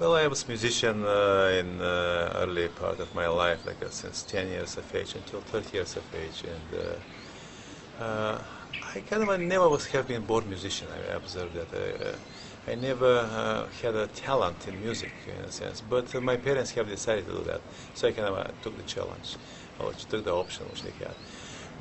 Well, I was a musician in early part of my life, like since 10 years of age until 30 years of age, and I kind of never have been born musician. I observed that. I never had a talent in music in a sense, but my parents have decided to do that, so I kind of took the challenge, or took the option which they had.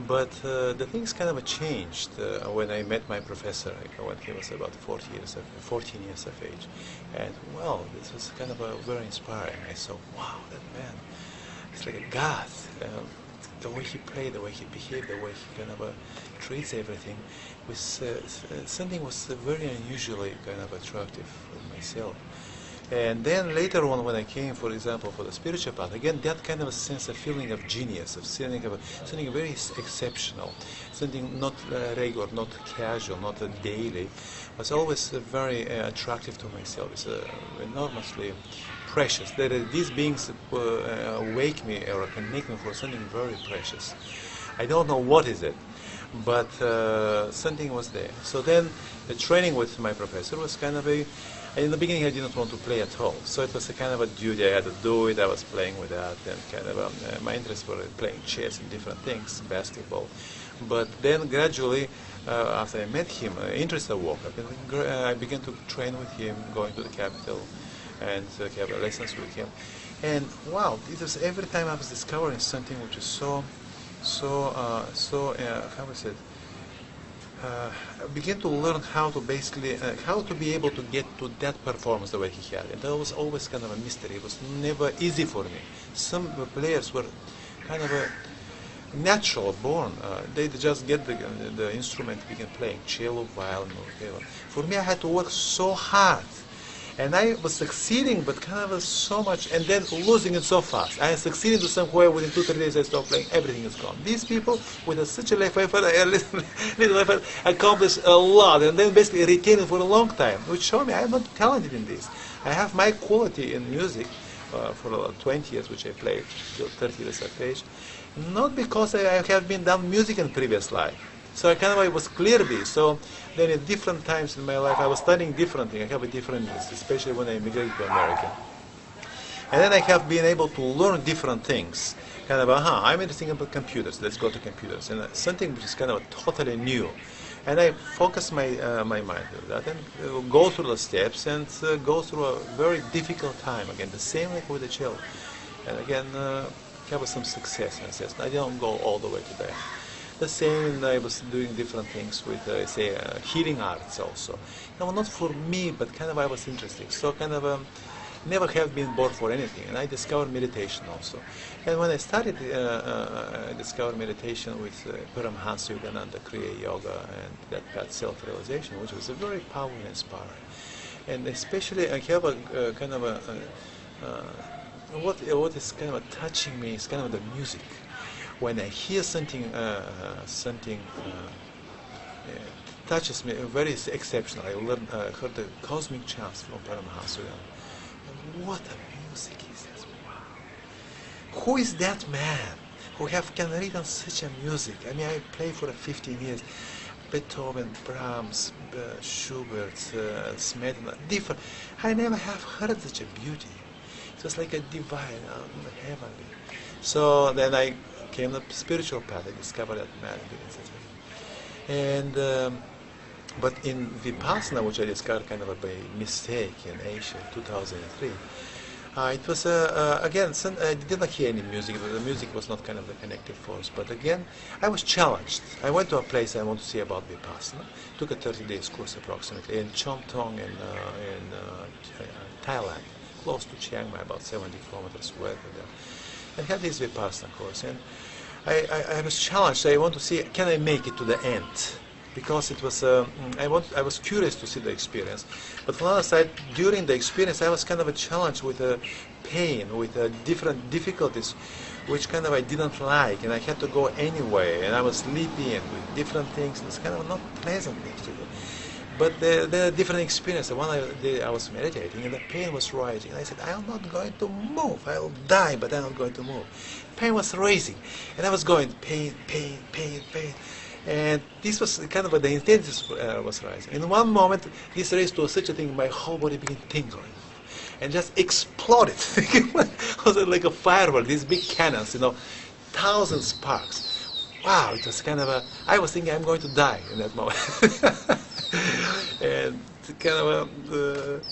But the things kind of changed when I met my professor, when he was about 14 years of age. And well, this was kind of very inspiring. I saw, wow, that man, he's like a god. The way he played, the way he behaved, the way he kind of treats everything, was something was very unusually kind of attractive for myself. And then later on, when I came, for example, for the spiritual path, again, that kind of a sense of feeling of genius, of something very exceptional, something not regular, not casual, not daily, was always very attractive to myself. It's enormously precious. That these beings wake me or connect me for something very precious. I don't know what is it, but something was there. So then the training with my professor was kind of a, in the beginning I didn't want to play at all, so it was a kind of a duty. I had to do it. I was playing with that, and kind of my interest were playing chess and different things, basketball. But then gradually, after I met him, interest awoke up, and I began to train with him, going to the capital, and have lessons with him. And wow, it was every time I was discovering something which is how was it? I began to learn how to basically, how to be able to get to that performance the way he had. And that was always kind of a mystery. It was never easy for me. Some players were kind of a natural born. They just get the instrument, begin playing cello, violin, or whatever. For me, I had to work so hard. And I was succeeding, but kind of so much, and then losing it so fast. I succeeded to somewhere within 2-3 days. I stopped playing. Everything is gone. These people, with such a little effort, accomplish a lot, and then basically retain it for a long time, which show me I'm not talented in this. I have my quality in music for about 20 years, which I played till 30 years of age, not because I have been done music in previous life. So I kind of, it was clear to me. So then at different times in my life, I was studying different things. I have a different needs, especially when I immigrated to America. And then I have been able to learn different things. Kind of, I'm interested about computers. Let's go to computers. And something which is kind of totally new. And I focus my mind on that and go through the steps and go through a very difficult time. Again, the same like with the cello. And again, have some success. I didn't go all the way to that. The same, I was doing different things with, say, healing arts also. Not for me, but kind of I was interested. So kind of never have been bored for anything. And I discovered meditation also. And when I started, I discovered meditation with Paramhansa Yogananda, Kriya Yoga, and that path self-realization, which was very powerful and inspiring. And especially, I have a kind of a, what is kind of touching me is kind of the music. When I hear something, touches me, very exceptional. I heard the cosmic chants from Paramhansa. And what a music is this? Wow! Who is that man who can written such a music? I mean, I played for 15 years. Beethoven, Brahms, Schubert, Smetana, different. I never have heard such a beauty. It was like a divine, heavenly. So then I came the spiritual path. I discovered that man, and but in Vipassana, which I discovered kind of by mistake in Asia, 2003, it was again. I did not hear any music. The music was not kind of the connective force. But again, I was challenged. I went to a place I want to see about Vipassana. Took a 30 days course approximately in Chom Tong in Thailand, close to Chiang Mai, about 70 kilometers away from there. I had this Vipassana course, and I was challenged. I want to see, can I make it to the end? Because it was, I was curious to see the experience. But from the other side, during the experience, I was kind of a challenge with pain, with different difficulties, which kind of I didn't like, and I had to go anyway. And I was sleepy and with different things. It's kind of not pleasant things to do. But there are different experiences. One day I was meditating and the pain was rising. And I said, I'm not going to move. I'll die, but I'm not going to move. Pain was rising. And I was going, pain, pain, pain, pain. And this was kind of the intensity was rising. In one moment, this raised to such a thing, my whole body began tingling. and just exploded. It was like a firework, these big cannons, thousand sparks. Wow, it was kind of I was thinking I'm going to die in that moment. And kind of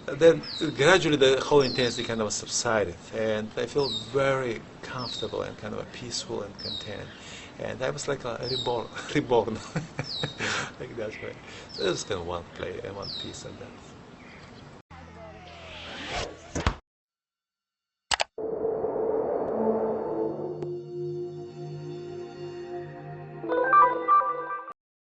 then gradually the whole intensity kind of subsided, and I felt very comfortable and kind of peaceful and content. And I was like a reborn, like that way. So it was kind of one play and one piece of that.